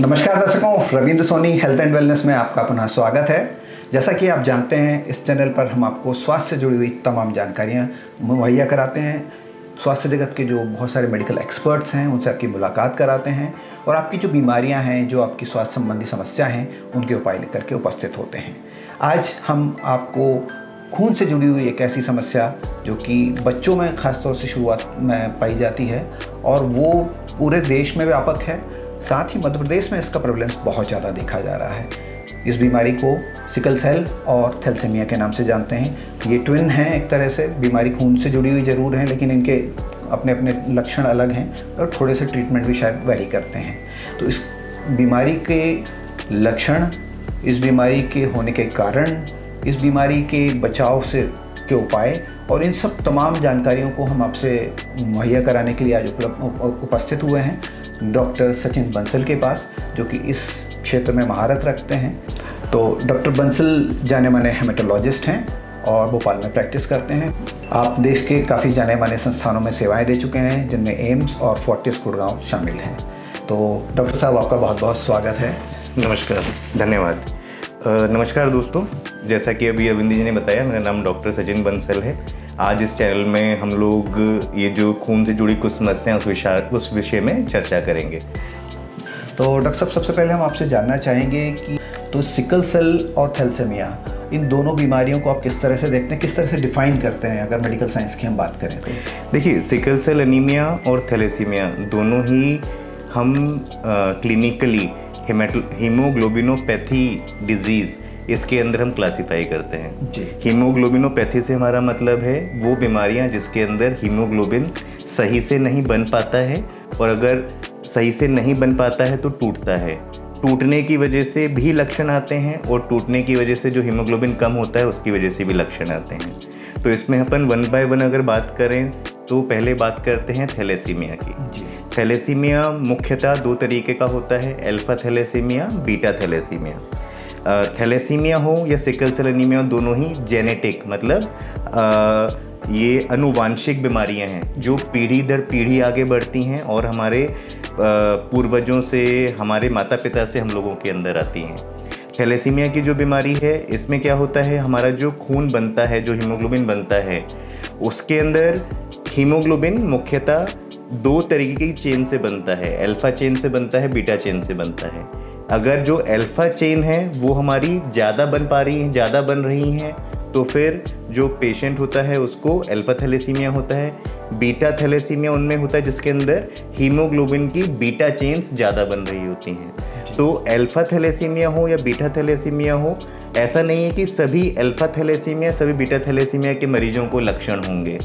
नमस्कार दर्शकों, Ravindra Soni health and wellness में आपका पुनः स्वागत है। जैसा कि आप जानते हैं, इस चैनल पर हम आपको स्वास्थ्य से जुड़ी हुई तमाम जानकारियाँ मुहैया कराते हैं। स्वास्थ्य जगत के जो बहुत सारे मेडिकल एक्सपर्ट्स हैं उनसे आपकी मुलाकात कराते हैं और आपकी जो बीमारियां हैं, जो आपकी स्वास्थ्य संबंधी समस्या हैं, उनके उपाय लेकर के उपस्थित होते हैं। आज हम आपको खून से जुड़ी हुई एक ऐसी समस्या जो कि बच्चों में ख़ासतौर से शुरुआत में पाई जाती है और वो पूरे देश में व्यापक है, साथ ही मध्य प्रदेश में इसका प्रेवलेंस बहुत ज़्यादा देखा जा रहा है। इस बीमारी को सिकल सेल और थैलेसीमिया के नाम से जानते हैं। ये ट्विन हैं, एक तरह से बीमारी खून से जुड़ी हुई ज़रूर हैं, लेकिन इनके अपने अपने लक्षण अलग हैं और थोड़े से ट्रीटमेंट भी शायद वेरी करते हैं। तो इस बीमारी के लक्षण, इस बीमारी के होने के कारण, इस बीमारी के बचाव से के उपाय और इन सब तमाम जानकारियों को हम आपसे मुहैया कराने के लिए आज उपस्थित हुए हैं डॉक्टर सचिन बंसल के पास, जो कि इस क्षेत्र में महारत रखते हैं। तो डॉक्टर बंसल जाने माने हेमेटोलॉजिस्ट हैं और भोपाल में प्रैक्टिस करते हैं। आप देश के काफ़ी जाने माने संस्थानों में सेवाएं दे चुके हैं, जिनमें एम्स और फोर्टिस गुड़गांव शामिल हैं। तो डॉक्टर साहब, आपका बहुत बहुत स्वागत है। नमस्कार, धन्यवाद। नमस्कार दोस्तों, जैसा कि अभी अविंद जी ने बताया, मेरा नाम डॉक्टर सचिन बंसल है। आज इस चैनल में हम लोग ये जो खून से जुड़ी कुछ समस्याएं उस विषय में चर्चा करेंगे। तो डॉक्टर साहब, सबसे पहले हम आपसे जानना चाहेंगे कि तो सिकल सेल और थैलेसीमिया, इन दोनों बीमारियों को आप किस तरह से देखते हैं, किस तरह से डिफाइन करते हैं, अगर मेडिकल साइंस की हम बात करें तो? देखिए, सिकल सेल एनीमिया और थैलेसीमिया दोनों ही हम क्लिनिकली हीमोग्लोबिनोपैथी डिजीज़ इसके अंदर हम क्लासिफाई करते हैं जी। हीमोग्लोबिनोपैथी से हमारा मतलब है वो बीमारियां जिसके अंदर हीमोग्लोबिन सही से नहीं बन पाता है, और अगर सही से नहीं बन पाता है तो टूटता है। टूटने की वजह से भी लक्षण आते हैं और टूटने की वजह से जो हीमोग्लोबिन कम होता है उसकी वजह से भी लक्षण आते हैं। तो इसमें अपन वन बाय वन अगर बात करें तो पहले बात करते हैं थैलेसीमिया की जी। थैलेसीमिया मुख्यतः दो तरीके का होता है, alpha thalassemia, beta thalassemia. Thalassemia हो या सिकल सेल एनीमिया, दोनों ही जेनेटिक, मतलब ये अनुवांशिक बीमारियां हैं जो पीढ़ी दर पीढ़ी आगे बढ़ती हैं और हमारे पूर्वजों से, हमारे माता पिता से हम लोगों के अंदर आती हैं। थैलेसीमिया की जो बीमारी है, इसमें क्या होता है, हमारा जो खून बनता है, जो हीमोग्लोबिन बनता है, उसके अंदर हीमोग्लोबिन मुख्यतः दो तरीके की चेन से बनता है, अल्फा चेन से बनता है, बीटा चेन से बनता है। अगर जो अल्फा चेन है वो हमारी ज़्यादा बन रही हैं तो फिर जो पेशेंट होता है उसको अल्फा थैलेसीमिया होता है। बीटा थैलेसीमिया उनमें होता है जिसके अंदर हीमोग्लोबिन की बीटा चेन्स ज़्यादा बन रही होती हैं। तो अल्फा थैलेसीमिया हो या बीटा थैलेसीमिया हो, ऐसा नहीं है कि सभी अल्फा थैलेसीमिया, सभी बीटा थैलेसीमिया के मरीजों को लक्षण होंगे।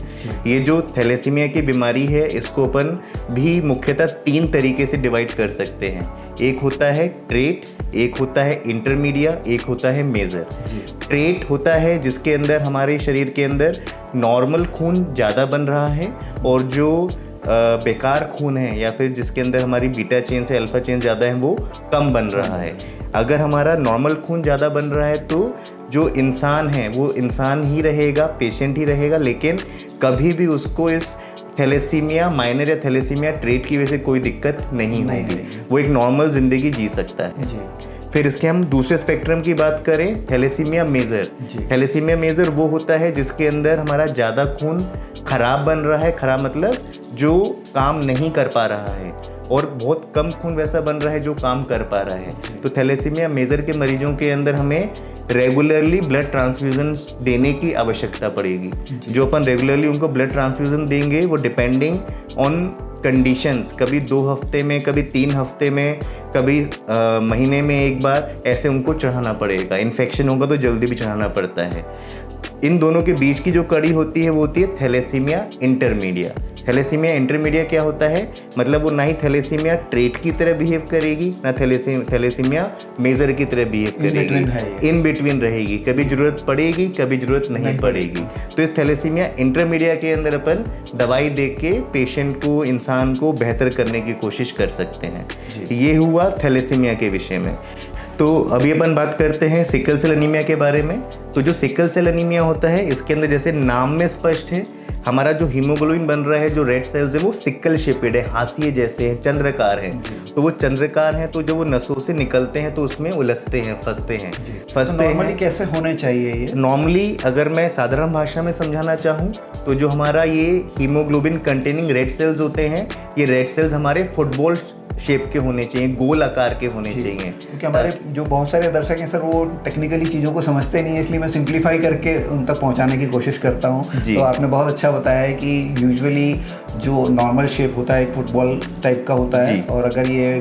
ये जो थैलेसीमिया की बीमारी है, इसको अपन भी मुख्यतः तीन तरीके से डिवाइड कर सकते हैं। एक होता है ट्रेट, एक होता है इंटरमीडिया, एक होता है मेजर। ट्रेट होता है जिसके अंदर हमारे शरीर के अंदर नॉर्मल खून ज़्यादा बन रहा है और जो बेकार खून है या फिर जिसके अंदर हमारी बीटा चेन से अल्फा चेन ज़्यादा है वो कम बन रहा है। अगर हमारा नॉर्मल खून ज़्यादा बन रहा है तो जो इंसान है वो इंसान ही रहेगा, पेशेंट ही रहेगा, लेकिन कभी भी उसको इस थैलेसीमिया माइनर या थैलेसीमिया ट्रेट की वजह से कोई दिक्कत नहीं होगी, वो एक नॉर्मल ज़िंदगी जी सकता है जी। फिर इसके हम दूसरे स्पेक्ट्रम की बात करें, थैलेसीमिया मेजर। थैलेसीमिया मेजर वो होता है जिसके अंदर हमारा ज़्यादा खून खराब बन रहा है, खराब मतलब जो काम नहीं कर पा रहा है, और बहुत कम खून वैसा बन रहा है जो काम कर पा रहा है। तो थैलेसीमिया मेजर के मरीजों के अंदर हमें रेगुलरली ब्लड ट्रांसफ्यूजन देने की आवश्यकता पड़ेगी। जो अपन रेगुलरली उनको ब्लड ट्रांसफ्यूजन देंगे वो डिपेंडिंग ऑन कंडीशंस, कभी 2 हफ्ते में, कभी 3 हफ्ते में, कभी महीने में एक बार, ऐसे उनको चढ़ाना पड़ेगा। इन्फेक्शन होगा तो जल्दी भी चढ़ाना पड़ता है। इन दोनों के बीच की जो कड़ी होती है वो होती है थैलेसीमिया इंटरमीडिया। थैलेसीमिया इंटरमीडिया क्या होता है, मतलब वो ना ही थैलेसीमिया ट्रेट की तरह बिहेव करेगी, ना थैलेसीमिया मेजर की तरह बिहेव करेगी, इन बिटवीन रहेगी, कभी ज़रूरत पड़ेगी, कभी ज़रूरत नहीं पड़ेगी। तो इस थैलेसीमिया इंटरमीडिया के अंदर अपन दवाई दे के पेशेंट को, इंसान को बेहतर करने की कोशिश कर सकते हैं। ये हुआ थैलेसीमिया के विषय में। तो अभी अपन बात करते हैं सिकल सेल एनीमिया के बारे में। तो जो सिकल सेल एनीमिया होता है, इसके अंदर जैसे नाम में स्पष्ट है, हमारा जो हीमोग्लोबिन बन रहा है, जो रेड सेल्स है वो सिकल शेपेड है, हाशिए जैसे हैं, चंद्रकार हैं। तो वो चंद्रकार हैं, तो जब वो नसों से निकलते हैं तो उसमें उलझते हैं, फंसते हैं। नॉर्मली कैसे होने चाहिए ये? नॉर्मली अगर मैं साधारण भाषा में समझाना चाहूँ तो जो हमारा ये हीमोग्लोबिन कंटेनिंग रेड सेल्स होते हैं, ये रेड सेल्स हमारे फुटबॉल शेप के होने चाहिए, गोल आकार के होने चाहिए। क्योंकि हमारे जो बहुत सारे दर्शक हैं सर, वो टेक्निकली चीज़ों को समझते नहीं है, इसलिए मैं सिंप्लीफाई करके उन तक पहुंचाने की कोशिश करता हूं। तो आपने बहुत अच्छा बताया है कि यूजुअली जो नॉर्मल शेप होता है एक फुटबॉल टाइप का होता है, और अगर ये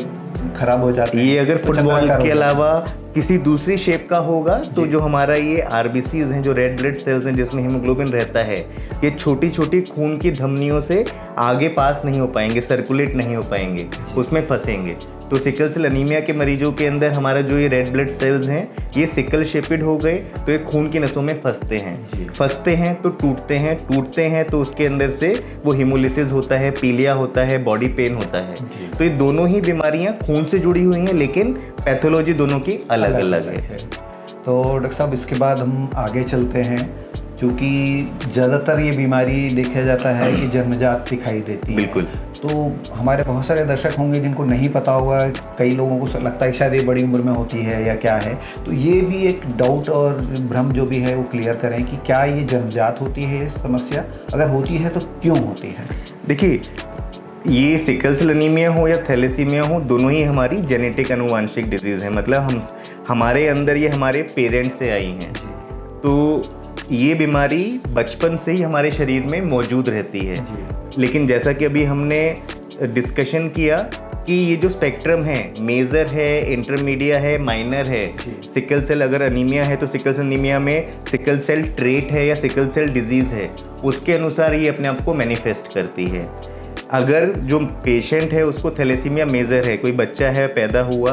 खराब हो जाती है, ये अगर फुटबॉल के अलावा किसी दूसरी शेप का होगा तो जो हमारा ये आरबीसीज हैं, जो रेड ब्लड सेल्स हैं जिसमें हीमोग्लोबिन रहता है, ये छोटी छोटी खून की धमनियों से आगे पास नहीं हो पाएंगे, सर्कुलेट नहीं हो पाएंगे, उसमें फंसेंगे। तो सिकल सेल अनीमिया के मरीजों के अंदर हमारा जो ये रेड ब्लड सेल्स हैं ये सिकल शेपेड हो गए तो ये खून की नसों में फंसते हैं तो टूटते हैं तो उसके अंदर से वो हीमोलिसिस होता है, पीलिया होता है, बॉडी पेन होता है। तो ये दोनों ही बीमारियां खून से जुड़ी हुई हैं, लेकिन पैथोलॉजी दोनों की अलग अलग है। तो डॉक्टर साहब इसके बाद हम आगे चलते हैं, क्योंकि ज़्यादातर ये बीमारी देखा जाता है कि जन्मजात दिखाई देती है। बिल्कुल। तो हमारे बहुत सारे दर्शक होंगे जिनको नहीं पता होगा, कई लोगों को लगता है कि शायद ये बड़ी उम्र में होती है या क्या है, तो ये भी एक डाउट और भ्रम जो भी है वो क्लियर करें कि क्या ये जन्मजात होती है ये समस्या, अगर होती है तो क्यों होती है? देखिए, ये सिकल सेल अनीमिया हो या थैलेसीमिया हो, दोनों ही हमारी जेनेटिक अनुवांशिक डिजीज़ है। मतलब हमारे अंदर ये हमारे पेरेंट्स से आई हैं। तो ये बीमारी बचपन से ही हमारे शरीर में मौजूद रहती है। लेकिन जैसा कि अभी हमने डिस्कशन किया कि ये जो स्पेक्ट्रम है, मेजर है, इंटरमीडिया है, माइनर है। सिकल सेल अगर अनीमिया है तो सिकल सेल अनीमिया में सिकल सेल ट्रेट है या सिकल सेल डिजीज़ है, उसके अनुसार ये अपने आप को मैनिफेस्ट करती है। अगर जो पेशेंट है उसको थैलेसीमिया मेजर है, कोई बच्चा है पैदा हुआ,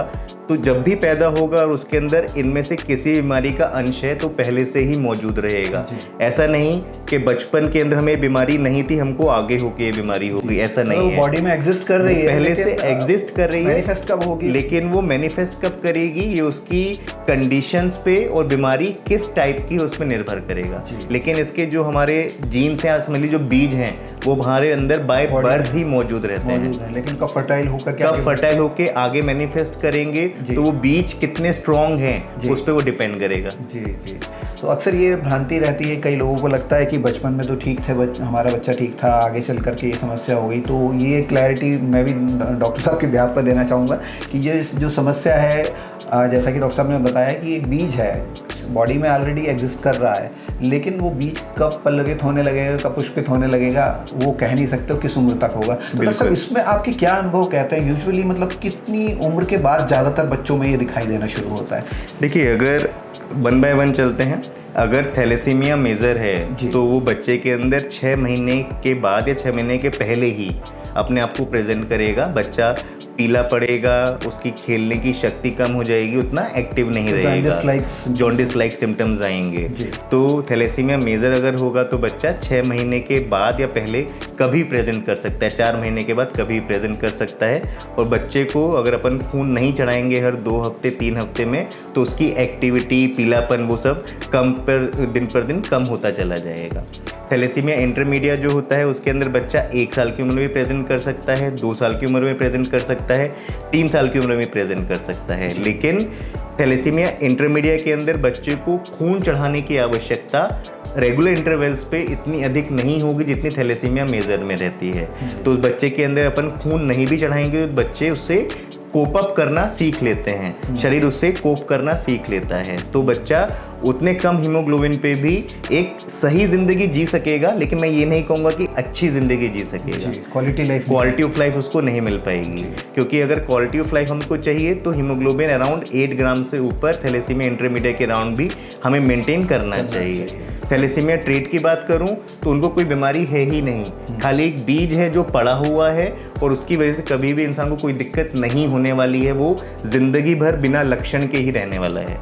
तो जब भी पैदा होगा और उसके अंदर इनमें से किसी बीमारी का अंश है तो पहले से ही मौजूद रहेगा। ऐसा नहीं कि बचपन के अंदर हमें बीमारी नहीं थी, हमको आगे होके ये बीमारी हो गई, ऐसा नहीं है। बॉडी में एग्जिस्ट कर रही है, पहले से एग्जिस्ट कर रही है। मैनिफेस्ट कब होगी? लेकिन वो मैनिफेस्ट कब करेगी ये उसकी कंडीशंस पे और बीमारी किस टाइप की उसमें निर्भर करेगा। लेकिन इसके जो हमारे जीन्स हैं, समझ लीजिए जो बीज हैं, वो हमारे अंदर बाय बर्थ ही मौजूद रहते हैं। लेकिन कब फर्टाइल होकर आगे मैनिफेस्ट करेंगे तो वो बीज कितने स्ट्रॉन्ग हैं उस पर वो डिपेंड करेगा। जी। तो अक्सर ये भ्रांति रहती है, कई लोगों को लगता है कि बचपन में तो ठीक थे, हमारा बच्चा ठीक था, आगे चल करके ये समस्या हो गई। तो ये क्लैरिटी मैं भी डॉक्टर साहब के बिहाफ पर देना चाहूँगा कि ये जो समस्या है, जैसा कि डॉक्टर साहब ने बताया कि एक बीज है, बॉडी में ऑलरेडी एग्जिस्ट कर रहा है, लेकिन वो बीज कब पल्लवित होने लगेगा, कब पुष्पित होने लगेगा, वो कह नहीं सकते हो किस उम्र तक होगा। तो डॉक्टर साहब इसमें आपके क्या अनुभव कहते हैं, यूजुअली मतलब कितनी उम्र के बाद ज़्यादातर बच्चों में ये दिखाई देना शुरू होता है? देखिए, अगर 1 बाय 1 चलते हैं, अगर थैलेसीमिया मेजर है तो वो बच्चे के अंदर 6 महीने के बाद या 6 महीने के पहले ही अपने आप को प्रेजेंट करेगा। बच्चा पीला पड़ेगा, उसकी खेलने की शक्ति कम हो जाएगी, उतना एक्टिव नहीं रहेगा, जॉन्डिस लाइक सिम्टम्स आएंगे। तो थैलेसीमिया मेजर अगर होगा तो बच्चा 6 महीने के बाद या पहले कभी प्रेजेंट कर सकता है, 4 महीने के बाद कभी प्रेजेंट कर सकता है। और बच्चे को अगर अपन खून नहीं चढ़ाएंगे हर 2 हफ्ते 3 हफ्ते में, तो उसकी एक्टिविटी, पीलापन, वो सब पर दिन कम होता चला जाएगा। थैलेसीमिया इंटरमीडिया जो होता है उसके अंदर बच्चा 1 साल की उम्र में प्रेजेंट कर सकता है, 2 साल की उम्र में प्रेजेंट कर सकता है, 3 साल की उम्र में प्रेजेंट कर सकता है। लेकिन थैलेसीमिया इंटरमीडिया के अंदर बच्चे को खून चढ़ाने की आवश्यकता रेगुलर इंटरवल्स पे इतनी अधिक नहीं होगी जितनी थैलेसीमिया मेजर में रहती है। तो उस बच्चे के अंदर अपन खून नहीं भी चढ़ाएंगे तो बच्चे उससे कोप अप करना सीख लेते हैं, शरीर उससे कोप करना सीख लेता है। तो बच्चा उतने कम हीमोग्लोबिन पे भी एक सही ज़िंदगी जी सकेगा, लेकिन मैं ये नहीं कहूँगा कि अच्छी ज़िंदगी जी सकेगा। क्वालिटी ऑफ लाइफ उसको नहीं मिल पाएगी, क्योंकि अगर क्वालिटी ऑफ लाइफ हमको चाहिए तो हीमोग्लोबिन अराउंड 8 ग्राम से ऊपर थैलेसीमिया इंटरमीडिएट के अराउंड भी हमें मेंटेन करना चाहिए। थैलेसीमिया ट्रेट की बात करूं तो उनको कोई बीमारी है ही नहीं, खाली एक बीज है जो पड़ा हुआ है और उसकी वजह से कभी भी इंसान को कोई दिक्कत नहीं होने वाली है, वो जिंदगी भर बिना लक्षण के ही रहने वाला है।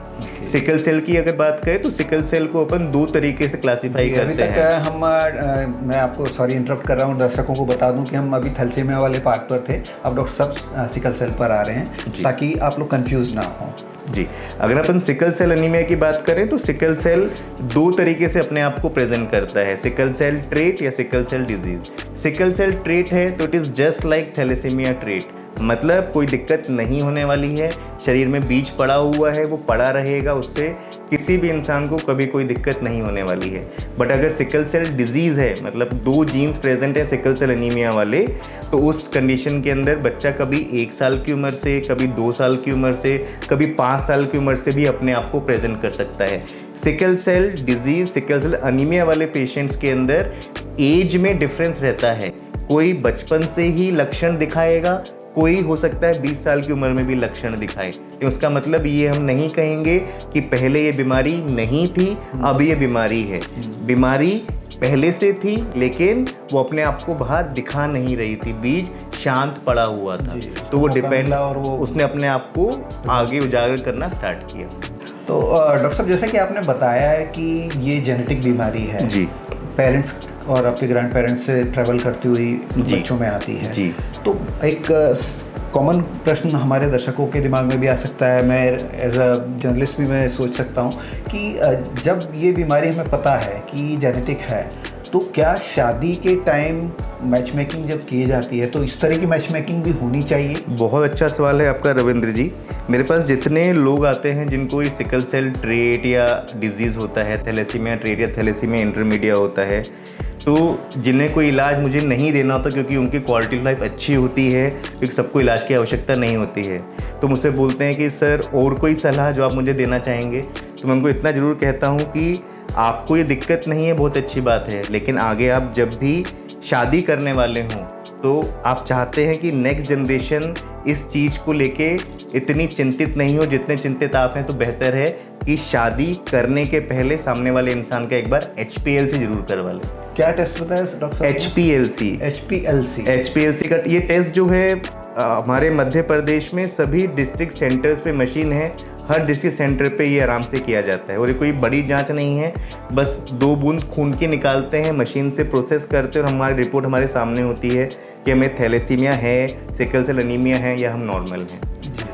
सिकल सेल की अगर बात करें तो सिकल सेल को अपन 2 तरीके से क्लासिफाई करते हैं। अभी तक मैं आपको सॉरी इंटरप्ट कर रहा हूँ, दर्शकों को बता दूं कि हम अभी थैलेसीमिया वाले पार्ट पर थे, अब डॉक्टर साहब सिकल सेल पर आ रहे हैं ताकि आप लोग कंफ्यूज ना हो। जी, अगर अपन सिकल सेल एनीमिया की बात करें तो सिकल सेल 2 तरीके से अपने आप को प्रेजेंट करता है, सिकल सेल ट्रेट या sickle cell disease. Sickle cell trait है तो it is just like thalassemia trait, मतलब कोई दिक्कत नहीं होने वाली है, शरीर में बीज पड़ा हुआ है, वो पड़ा रहेगा, उससे किसी भी इंसान को कभी कोई दिक्कत नहीं होने वाली है। बट अगर सिकल सेल डिजीज़ है, मतलब 2 जीन्स प्रेजेंट है सिकल सेल एनीमिया वाले, तो उस कंडीशन के अंदर बच्चा कभी 1 साल की उम्र से, कभी 2 साल की उम्र से, कभी 5 साल की उम्र से भी अपने आप को प्रेजेंट कर सकता है। Sickle cell disease, sickle cell anemia वाले पेशेंट्स के अंदर एज में डिफरेंस रहता है, कोई बचपन से ही लक्षण दिखाएगा, कोई हो सकता है 20 साल की उम्र में भी लक्षण दिखाए। उसका मतलब ये हम नहीं कहेंगे कि पहले ये बीमारी नहीं थी, अब ये बीमारी है। बीमारी पहले से थी लेकिन वो अपने आप को बाहर दिखा नहीं रही थी, बीज शांत पड़ा हुआ था, तो वो डिपेंड और वो उसने अपने आप को आगे उजागर करना स्टार्ट किया। तो डॉक्टर साहब, जैसा कि आपने बताया है कि ये जेनेटिक बीमारी है जी, पेरेंट्स और आपके ग्रैंड पेरेंट्स से ट्रैवल करती हुई बच्चों में आती है जी। तो एक कॉमन प्रश्न हमारे दर्शकों के दिमाग में भी आ सकता है, मैं एज अ जर्नलिस्ट भी मैं सोच सकता हूँ कि जब ये बीमारी हमें पता है कि जेनेटिक है, तो क्या शादी के टाइम मैच मेकिंग जब की जाती है तो इस तरह की मैच मेकिंग भी होनी चाहिए? बहुत अच्छा सवाल है आपका रविंद्र जी। मेरे पास जितने लोग आते हैं जिनको ये सिकल सेल ट्रेट या डिजीज़ होता है, थैलेसीमिया ट्रेट या थैलेसीमिया इंटरमीडिया होता है, तो जिन्हें कोई इलाज मुझे नहीं देना होता क्योंकि उनकी क्वालिटी ऑफ लाइफ अच्छी होती है, क्योंकि सबको इलाज की आवश्यकता नहीं होती है, तो मुझसे बोलते हैं कि सर और कोई सलाह जो आप मुझे देना चाहेंगे। तो मैं उनको इतना ज़रूर कहता हूँ कि आपको ये दिक्कत नहीं है, बहुत अच्छी बात है, लेकिन आगे आप जब भी शादी करने वाले हों तो आप चाहते हैं कि नेक्स्ट जनरेशन इस चीज़ को लेके इतनी चिंतित नहीं हो जितने चिंतित आप हैं, तो बेहतर है कि शादी करने के पहले सामने वाले इंसान का एक बार HPLC जरूर करवा लें। क्या टेस्ट बताया डॉक्टर साहब? HPLC का ये टेस्ट जो है हमारे मध्य प्रदेश में सभी डिस्ट्रिक्ट सेंटर्स पे मशीन है, हर डिस्ट्रिक्ट सेंटर पे ये आराम से किया जाता है और ये कोई बड़ी जांच नहीं है, बस 2 बूंद खून की निकालते हैं, मशीन से प्रोसेस करते हैं और हमारी रिपोर्ट हमारे सामने होती है कि हमें थैलेसीमिया है, सिकल सेल एनीमिया है या हम नॉर्मल हैं।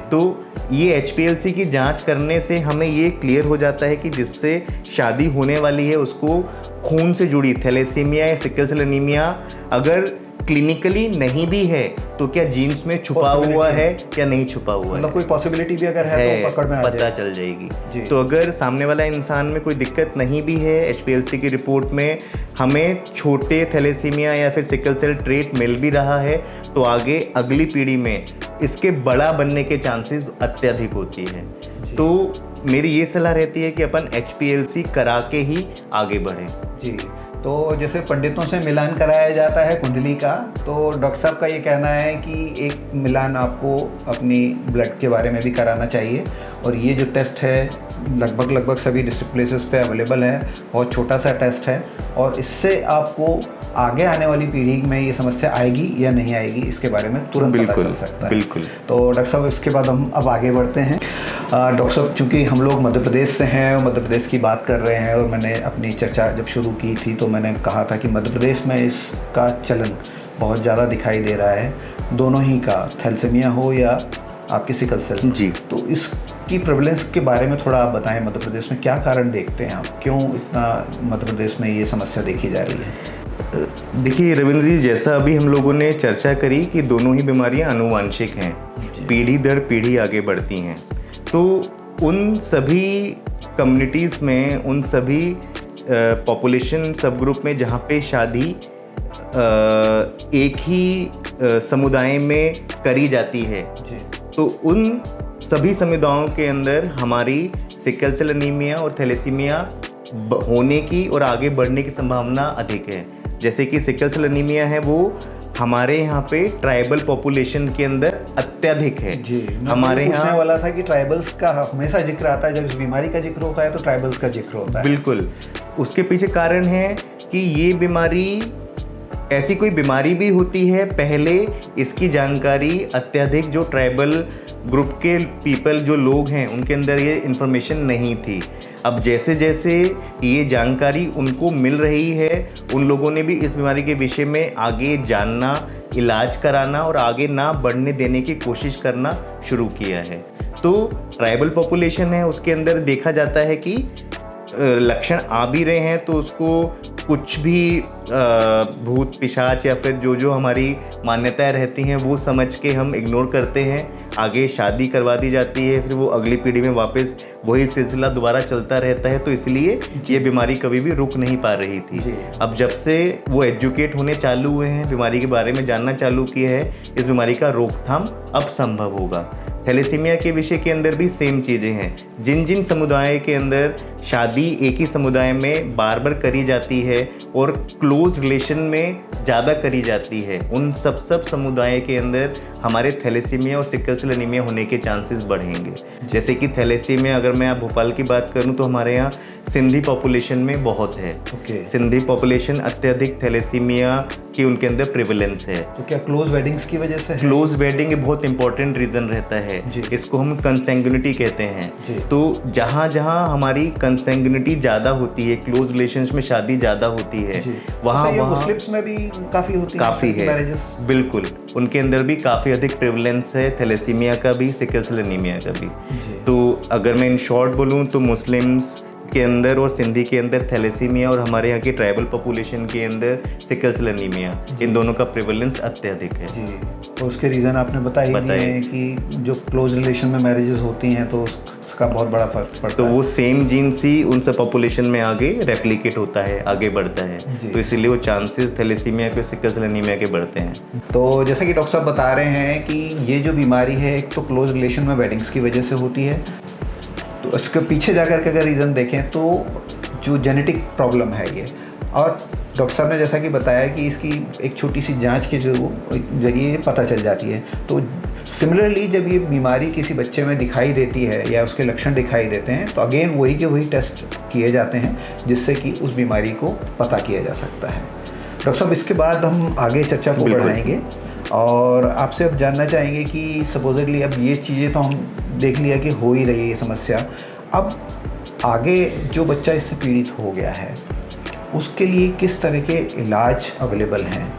तो ये HPLC की जांच करने से हमें ये क्लियर हो जाता है कि जिससे शादी होने वाली है उसको खून से जुड़ी थैलेसीमिया या सिकल सेल एनीमिया अगर क्लिनिकली नहीं भी है तो क्या जीन्स में छुपा हुआ है या नहीं छुपा हुआ है, मतलब कोई पॉसिबिलिटी भी अगर है तो पकड़ में आ पता चल जाएगी। तो अगर सामने वाला इंसान में कोई दिक्कत नहीं भी है, HPLC की रिपोर्ट में हमें छोटे थैलेसीमिया या फिर सिकल सेल ट्रेट मिल भी रहा है, तो आगे अगली पीढ़ी में इसके बड़ा बनने के चांसेस अत्यधिक होती है। तो मेरी ये सलाह रहती है कि अपन HPLC करा के ही आगे बढ़ें। जी, तो जैसे पंडितों से मिलान कराया जाता है कुंडली का, तो डॉक्टर साहब का ये कहना है कि एक मिलान आपको अपनी ब्लड के बारे में भी कराना चाहिए, और ये जो टेस्ट है लगभग सभी डिस्ट्रिक्ट प्लेसेस पे अवेलेबल है, बहुत छोटा सा टेस्ट है, और इससे आपको आगे आने वाली पीढ़ी में ये समस्या आएगी या नहीं आएगी इसके बारे में तुरंत पता चल सकता है। बिल्कुल। तो डॉक्टर साहब इसके बाद हम अब आगे बढ़ते हैं। डॉक्टर साहब, चूँकि हम लोग मध्य प्रदेश से हैं और मध्य प्रदेश की बात कर रहे हैं, और मैंने अपनी चर्चा जब शुरू की थी तो मैंने कहा था कि मध्य प्रदेश में इसका चलन बहुत ज़्यादा दिखाई दे रहा है, दोनों ही का, थैलेसीमिया हो या आपकी सिकल सेल। जी, तो इसकी प्रेवलेंस के बारे में थोड़ा आप बताएं, मध्य प्रदेश में क्या कारण देखते हैं आप, क्यों इतना मध्य प्रदेश में ये समस्या देखी जा रही है? देखिए रविंद्र जी, जैसा अभी हम लोगों ने चर्चा करी कि दोनों ही बीमारियां आनुवांशिक हैं, पीढ़ी दर पीढ़ी आगे बढ़ती हैं, तो उन सभी कम्युनिटीज़ में, उन सभी पॉपुलेशन सब ग्रुप में जहाँ पे शादी एक ही समुदाय में करी जाती है, तो उन सभी समुदायों के अंदर हमारी सिकल सेल एनीमिया और थैलेसीमिया होने की और आगे बढ़ने की संभावना अधिक है। जैसे कि सिकल सेल एनीमिया है वो हमारे यहाँ पे ट्राइबल पॉपुलेशन के अंदर अत्यधिक है। जी, हमारे यहाँ वाला था कि ट्राइबल्स का हमेशा जिक्र आता है, जब इस बीमारी का जिक्र होता है तो ट्राइबल्स का जिक्र होता है। बिल्कुल, उसके पीछे कारण है कि ये बीमारी ऐसी कोई बीमारी भी होती है, पहले इसकी जानकारी अत्यधिक जो ट्राइबल ग्रुप के पीपल जो लोग हैं उनके अंदर ये इन्फॉर्मेशन नहीं थी। अब जैसे जैसे ये जानकारी उनको मिल रही है, उन लोगों ने भी इस बीमारी के विषय में आगे जानना, इलाज कराना और आगे ना बढ़ने देने की कोशिश करना शुरू किया है। तो ट्राइबल पॉपुलेशन है, उसके अंदर देखा जाता है कि लक्षण आ भी रहे हैं तो उसको कुछ भी भूत पिशाच या फिर जो जो हमारी मान्यताएं रहती हैं वो समझ के हम इग्नोर करते हैं, आगे शादी करवा दी जाती है, फिर वो अगली पीढ़ी में वापस वही सिलसिला दोबारा चलता रहता है। तो इसलिए ये बीमारी कभी भी रुक नहीं पा रही थी। अब जब से वो एजुकेट होने चालू हुए हैं, बीमारी के बारे में जानना चालू किया है, इस बीमारी का रोकथाम अब संभव होगा। थैलेसीमिया के विषय के अंदर भी सेम चीज़ें हैं। जिन जिन समुदाय के अंदर शादी एक ही समुदाय में बार बार करी जाती है और क्लोज रिलेशन में ज़्यादा करी जाती है, उन सब समुदाय के अंदर हमारे थैलेसीमिया और सिकल सेल एनीमिया होने के चांसेस बढ़ेंगे। जैसे कि थैलेसीमिया, अगर मैं भोपाल की बात करूं तो हमारे यहाँ सिंधी पॉपुलेशन में बहुत है। सिंधी पॉपुलेशन अत्यधिक थैलेसीमिया की उनके अंदर प्रिवलेंस है। तो क्या क्लोज वेडिंग्स की वजह से? क्लोज वेडिंग बहुत इंपॉर्टेंट रीज़न रहता है। इसको हम कंसैंग्युनिटी कहते हैं। तो जहाँ जहाँ हमारी कंसैंग्युनिटी ज़्यादा होती है, क्लोज रिलेशंस में शादी ज़्यादा होती है, वहाँ मुस्लिम्स में भी काफ़ी होती है, काफ़ी है, बिल्कुल। उनके अंदर भी काफ़ी अधिक प्रिवलेंस है थैलेसीमिया का भी, सिकल सेल एनीमिया का भी। तो अगर मैं इन शॉर्ट बोलूँ तो मुस्लिम्स के अंदर और सिंधी के अंदर थैलेसीमिया और हमारे यहाँ की ट्राइबल पॉपुलेशन के अंदर सिकल सेल एनीमिया, इन दोनों का प्रिवलेंस अत्यधिक है। जी, और उसके रीज़न आपने बताए कि जो क्लोज रिलेशन में मैरिजेस होती हैं तो उसका बहुत बड़ा फर्क पड़ता है। तो वो सेम जीन्स ही उन सब पॉपुलेशन में आगे रेप्लिकेट होता है, आगे बढ़ता है, तो इसीलिए वो चांसेस थैलेसीमिया के, सिकल सेल एनीमिया के बढ़ते हैं। तो जैसा कि डॉक्टर साहब बता रहे हैं कि ये जो बीमारी है एक तो क्लोज रिलेशन में वेडिंग्स की वजह से होती है, तो उसके पीछे जाकर के अगर रीज़न देखें तो जो जेनेटिक प्रॉब्लम है ये, और डॉक्टर साहब ने जैसा कि बताया कि इसकी एक छोटी सी जांच के जरिए पता चल जाती है। तो सिमिलरली जब ये बीमारी किसी बच्चे में दिखाई देती है या उसके लक्षण दिखाई देते हैं तो अगेन वही के वही टेस्ट किए जाते हैं जिससे कि उस बीमारी को पता किया जा सकता है। डॉक्टर साहब, इसके बाद हम आगे चर्चा को बढ़ाएंगे और आपसे अब जानना चाहेंगे कि सपोजिटली अब ये चीज़ें तो हम देख लिया कि हो ही रही है समस्या, अब आगे जो बच्चा इससे पीड़ित हो गया है उसके लिए किस तरह के इलाज अवेलेबल हैं?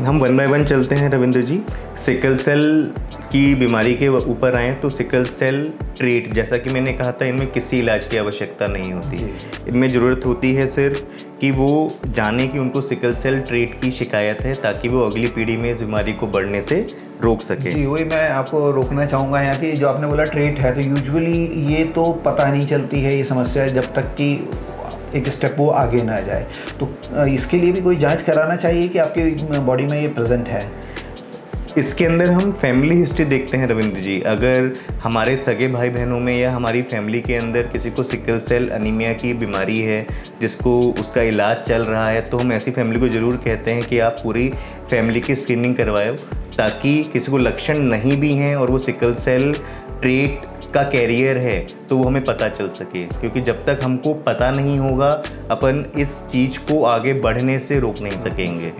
हम वन बाय वन चलते हैं रविंद्र जी। सिकल सेल की बीमारी के ऊपर आएँ तो सिकल सेल ट्रीट, जैसा कि मैंने कहा था, इनमें किसी इलाज की आवश्यकता नहीं होती। इनमें ज़रूरत होती है सिर्फ कि वो जाने कि उनको सिकल सेल ट्रीट की शिकायत है ताकि वो अगली पीढ़ी में इस बीमारी को बढ़ने से रोक सके। जी, वही मैं आपको रोकना चाहूँगा यहाँ कि जो आपने बोला ट्रीट है, तो यूजुअली ये तो पता नहीं चलती है ये समस्या जब तक कि एक स्टेप वो आगे ना जाए। तो इसके लिए भी कोई जांच कराना चाहिए कि आपके बॉडी में ये प्रेजेंट है? इसके अंदर हम फैमिली हिस्ट्री देखते हैं रविंद्र जी। अगर हमारे सगे भाई बहनों में या हमारी फैमिली के अंदर किसी को सिकल सेल एनीमिया की बीमारी है जिसको उसका इलाज चल रहा है, तो हम ऐसी फैमिली को ज़रूर कहते हैं कि आप पूरी फैमिली की स्क्रीनिंग करवाओ ताकि किसी को लक्षण नहीं भी हैं और वो सिकल सेल ट्रीट का कैरियर है तो वो हमें पता चल सके, क्योंकि जब तक हमको पता नहीं होगा अपन इस चीज़ को आगे बढ़ने से रोक नहीं सकेंगे।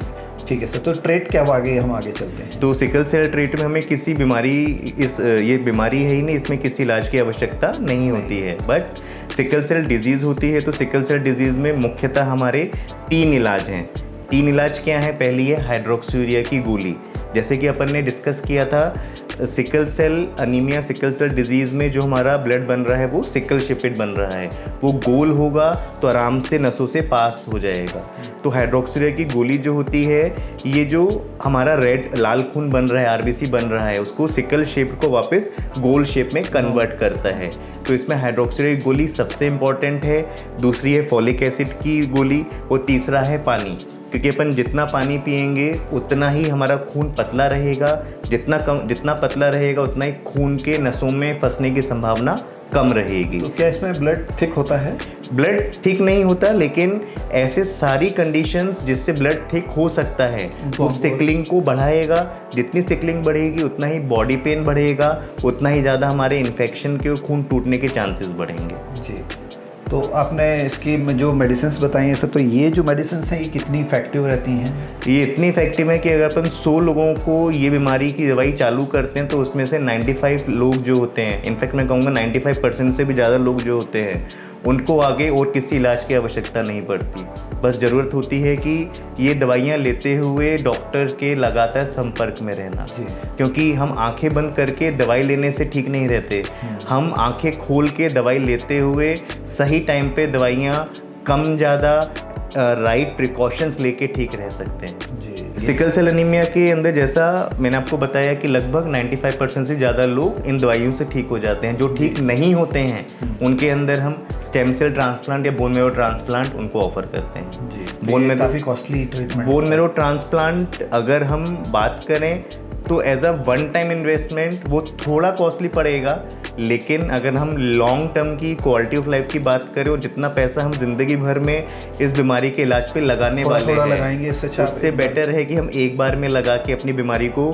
ठीक है सर, तो ट्रीट क्या आगे हम आगे चलते हैं? तो सिकल सेल ट्रीट में हमें किसी बीमारी, ये बीमारी है ही नहीं, इसमें किसी इलाज की आवश्यकता नहीं होती है। बट सिकल सेल डिजीज़ होती है तो सिकल सेल डिजीज़ में मुख्यतः हमारे 3 इलाज हैं। 3 इलाज क्या हैं? पहली है हाइड्रोक्सीयूरिया की गोली। जैसे कि अपन ने डिस्कस किया था, sickle cell anemia, sickle cell disease में जो हमारा ब्लड बन रहा है वो सिकल शेपेड बन रहा है, वो गोल होगा तो आराम से नसों से पास हो जाएगा। तो हाइड्रोक्सीयूरिया की गोली जो होती है, ये जो हमारा रेड लाल खून बन रहा है, आरबीसी बन रहा है, उसको सिकल शेप को वापस गोल शेप में कन्वर्ट करता है। तो इसमें हाइड्रोक्सीयूरिया की गोली सबसे इम्पॉर्टेंट है। दूसरी है फॉलिक एसिड की गोली और तीसरा है पानी, क्योंकि अपन जितना पानी पिएंगे उतना ही हमारा खून पतला रहेगा, जितना पतला रहेगा उतना ही खून के नसों में फंसने की संभावना कम रहेगी। तो क्या इसमें ब्लड थिक होता है? ब्लड थिक नहीं होता, लेकिन ऐसे सारी कंडीशंस जिससे ब्लड थिक हो सकता है वो सिकलिंग को बढ़ाएगा। जितनी सिकलिंग बढ़ेगी उतना ही बॉडी पेन बढ़ेगा, उतना ही ज़्यादा हमारे इन्फेक्शन के और खून टूटने के चांसेस बढ़ेंगे। जी, तो आपने इसकी जो मेडिसिन बताई हैं सर, तो ये जो मेडिसिन हैं ये कितनी इफेक्टिव रहती हैं? ये इतनी इफेक्टिव है कि अगर अपन 100 लोगों को ये बीमारी की दवाई चालू करते हैं तो उसमें से 95 लोग जो होते हैं, इनफैक्ट मैं कहूँगा 95% से भी ज़्यादा लोग जो होते हैं उनको आगे और किसी इलाज की आवश्यकता नहीं पड़ती। बस ज़रूरत होती है कि ये दवाइयाँ लेते हुए डॉक्टर के लगातार संपर्क में रहना, क्योंकि हम आंखें बंद करके दवाई लेने से ठीक नहीं रहते। हम आंखें खोल के दवाई लेते हुए सही टाइम पे दवाइयाँ कम ज़्यादा राइट प्रिकॉशंस लेके ठीक रह सकते हैं। सिकल सेल एनीमिया के अंदर जैसा मैंने आपको बताया कि लगभग 95% से ज़्यादा लोग इन दवाइयों से ठीक हो जाते हैं। जो ठीक नहीं होते हैं उनके अंदर हम स्टेम सेल ट्रांसप्लांट या बोन मैरो ट्रांसप्लांट उनको ऑफर करते हैं। बोन मैरो काफ़ी costly treatment. Bone marrow transplant अगर हम बात करें तो as a one time investment वो थोड़ा कॉस्टली पड़ेगा, लेकिन अगर हम लॉन्ग टर्म की क्वालिटी ऑफ लाइफ की बात करें और जितना पैसा हम जिंदगी भर में इस बीमारी के इलाज पे लगाने वाले हैं उससे बेटर है कि हम एक बार में लगा के अपनी बीमारी को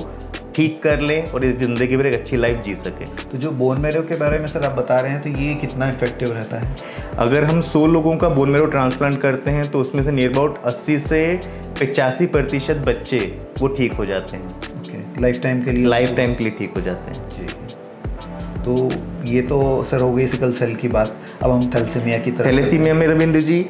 ठीक कर लें और इस ज़िंदगी भर एक अच्छी लाइफ जी सकें। तो जो बोन मैरो के बारे में सर आप बता रहे हैं, तो ये कितना इफेक्टिव रहता है? अगर हम 100 लोगों का बोन मैरो ट्रांसप्लांट करते हैं तो उसमें से नियर अबाउट 80 से 85% बच्चे वो ठीक हो जाते हैं। लाइफ टाइम के लिए ठीक हो जाते हैं। जी, तो ये तो सर हो गई सिकल सेल की बात। अब हम थैलेसीमिया की तरफ। थैलेसीमिया में रविंद्र जी,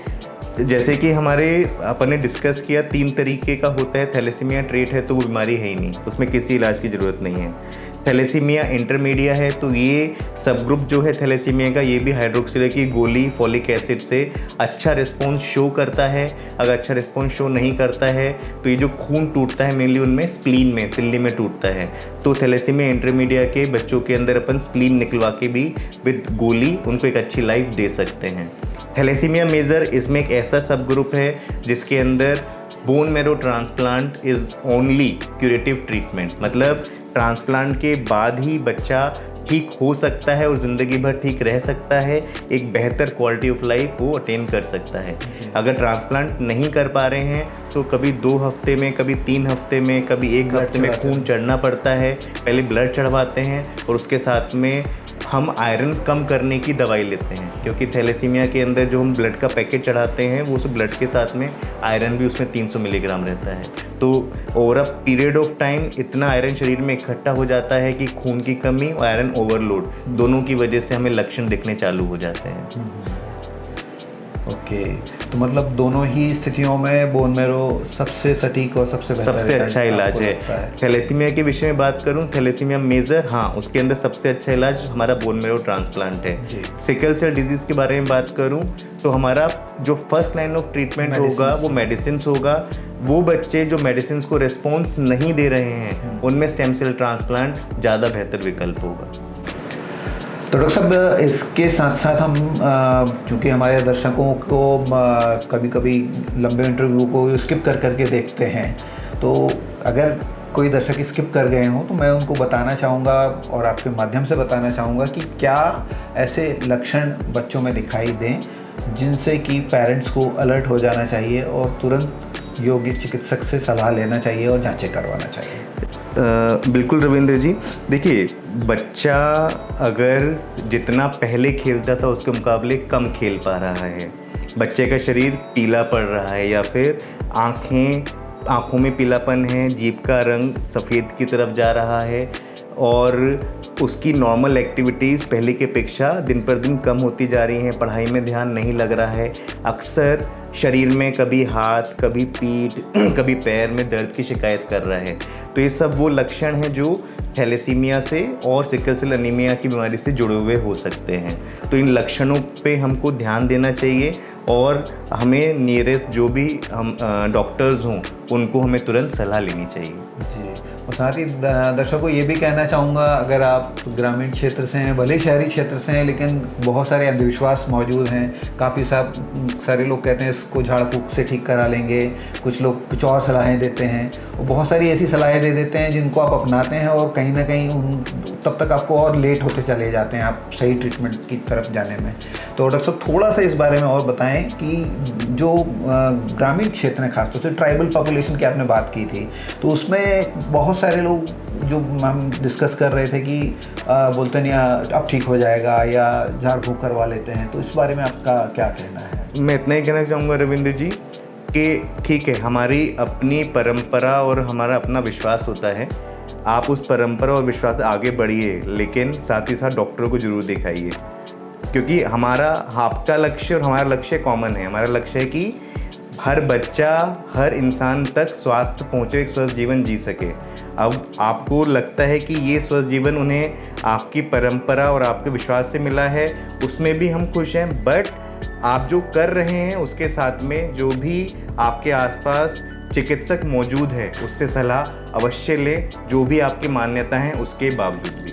जैसे कि हमारे अपन ने डिस्कस किया 3 तरीके का होता है। थैलेसीमिया ट्रेट है तो वो बीमारी है ही नहीं, उसमें किसी इलाज की ज़रूरत नहीं है। थैलेसीमिया इंटरमीडिया है तो ये सब ग्रुप जो है थैलेसीमिया का, ये भी हाइड्रोक्सिल की गोली फॉलिक एसिड से अच्छा रिस्पॉन्स शो करता है। अगर अच्छा रिस्पॉन्स शो नहीं करता है तो ये जो खून टूटता है मेनली उनमें स्प्लीन में, तिल्ली में टूटता है। तो थैलेसीमिया इंटरमीडिया के बच्चों के अंदर अपन स्प्लीन निकलवा के भी विद गोली उनको एक अच्छी लाइफ दे सकते हैं। थैलेसीमिया मेजर इसमें एक ऐसा सब ग्रुप है जिसके अंदर bone marrow transplant is only curative treatment, मतलब ट्रांसप्लांट के बाद ही बच्चा ठीक हो सकता है और ज़िंदगी भर ठीक रह सकता है, एक बेहतर क्वालिटी ऑफ लाइफ वो अटेन कर सकता है। अगर ट्रांसप्लांट नहीं कर पा रहे हैं तो कभी 2 हफ्ते में, कभी 3 हफ्ते में, कभी 1 हफ्ते में खून चढ़ना पड़ता है। पहले ब्लड चढ़वाते हैं और उसके साथ में हम आयरन कम करने की दवाई लेते हैं, क्योंकि थैलेसीमिया के अंदर जो हम ब्लड का पैकेट चढ़ाते हैं वो उस ब्लड के साथ में आयरन भी उसमें 300 मिलीग्राम रहता है। तो over a period of time इतना आयरन शरीर में इकट्ठा हो जाता है कि खून की कमी और आयरन ओवरलोड दोनों की वजह से हमें लक्षण दिखने चालू हो जाते हैं। ओके, तो मतलब दोनों ही स्थितियों में बोन मैरो सबसे सटीक और सबसे अच्छा इलाज है। थैलेसीमिया के विषय में बात करूं, थैलेसीमिया मेजर, हाँ, उसके अंदर सबसे अच्छा इलाज हमारा बोन मैरो ट्रांसप्लांट है। सिकल सेल डिजीज़ के बारे में बात करूं तो हमारा जो फर्स्ट लाइन ऑफ ट्रीटमेंट होगा वो मेडिसिन होगा। वो बच्चे जो मेडिसिन को रिस्पॉन्स नहीं दे रहे हैं उनमें स्टेम सेल ट्रांसप्लांट ज़्यादा बेहतर विकल्प होगा। तो डॉक्टर साहब, इसके साथ साथ हम चूँकि हमारे दर्शकों को कभी कभी लंबे इंटरव्यू को स्किप कर करके देखते हैं, तो अगर कोई दर्शक स्किप कर गए हों तो मैं उनको बताना चाहूँगा और आपके माध्यम से बताना चाहूँगा कि क्या ऐसे लक्षण बच्चों में दिखाई दें जिनसे कि पेरेंट्स को अलर्ट हो जाना चाहिए और तुरंत योग्य चिकित्सक से सलाह लेना चाहिए और जांचें करवाना चाहिए। बिल्कुल रविंद्र जी, देखिए, बच्चा अगर जितना पहले खेलता था उसके मुकाबले कम खेल पा रहा है, बच्चे का शरीर पीला पड़ रहा है या फिर आँखों में पीलापन है, जीभ का रंग सफ़ेद की तरफ जा रहा है और उसकी नॉर्मल एक्टिविटीज़ पहले की अपेक्षा दिन पर दिन कम होती जा रही हैं, पढ़ाई में ध्यान नहीं लग रहा है, अक्सर शरीर में कभी हाथ, कभी पीठ, कभी पैर में दर्द की शिकायत कर रहा है, तो ये सब वो लक्षण हैं जो थैलेसीमिया से और सिकल सेल एनीमिया की बीमारी से जुड़े हुए हो सकते हैं। तो इन लक्षणों पे हमको ध्यान देना चाहिए और हमें नियरेस्ट जो भी हम डॉक्टर्स हों उनको हमें तुरंत सलाह लेनी चाहिए। जी, और साथ ही दर्शकों को ये भी कहना चाहूँगा, अगर आप ग्रामीण क्षेत्र से हैं, भले शहरी क्षेत्र से हैं, लेकिन बहुत सारे अंधविश्वास मौजूद हैं। काफ़ी सारे लोग कहते हैं इसको झाड़ फूँक से ठीक करा लेंगे, कुछ लोग कुछ और सलाहें देते हैं और बहुत सारी ऐसी सलाहें दे देते हैं जिनको आप अपनाते हैं और कहीं ना कहीं तब तक आपको और लेट होते चले जाते हैं आप सही ट्रीटमेंट की तरफ जाने में। तो डॉक्टर साहब, थोड़ा सा इस बारे में और बताएं कि जो ग्रामीण क्षेत्र हैं, खासतौर से ट्राइबल पॉपुलेशन की आपने बात की थी, तो उसमें बहुत बहुत सारे लोग जो हम डिस्कस कर रहे थे कि बोलते नहीं अब ठीक हो जाएगा या झाड़ फूँक करवा लेते हैं, तो इस बारे में आपका क्या कहना है? मैं इतना ही कहना चाहूँगा रविंद्र जी कि ठीक है, हमारी अपनी परंपरा और हमारा अपना विश्वास होता है, आप उस परंपरा और विश्वास से आगे बढ़िए, लेकिन साथ ही साथ डॉक्टरों को ज़रूर दिखाइए, क्योंकि हमारा आपका लक्ष्य और हमारा लक्ष्य कॉमन है। हमारा लक्ष्य है कि हर बच्चा, हर इंसान तक स्वास्थ्य पहुँचे, एक स्वस्थ जीवन जी सके। अब आपको लगता है कि ये स्वस्थ जीवन उन्हें आपकी परंपरा और आपके विश्वास से मिला है, उसमें भी हम खुश हैं, बट आप जो कर रहे हैं उसके साथ में जो भी आपके आसपास चिकित्सक मौजूद है उससे सलाह अवश्य लें, जो भी आपकी मान्यता हैं उसके बावजूद भी।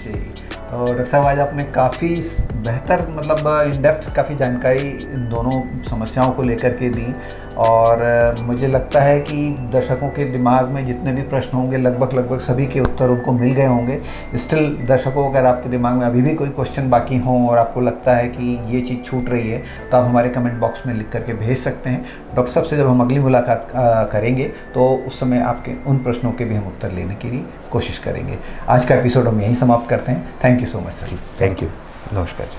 जी, तो डॉक्टर साहब आज आपने काफ़ी बेहतर मतलब इन डेप्थ काफ़ी जानकारी इन दोनों समस्याओं को लेकर के दी, और मुझे लगता है कि दर्शकों के दिमाग में जितने भी प्रश्न होंगे लगभग सभी के उत्तर उनको मिल गए होंगे। स्टिल दर्शकों, अगर आपके दिमाग में अभी भी कोई क्वेश्चन बाकी हों और आपको लगता है कि ये चीज़ छूट रही है, तो आप हमारे कमेंट बॉक्स में लिख करके भेज सकते हैं। डॉक्टर साहब से जब हम अगली मुलाकात करेंगे तो उस समय आपके उन प्रश्नों के भी हम उत्तर लेने की भी कोशिश करेंगे। आज का एपिसोड हम यहीं समाप्त करते हैं। Thank you so much sir. Thank you, नमस्कार।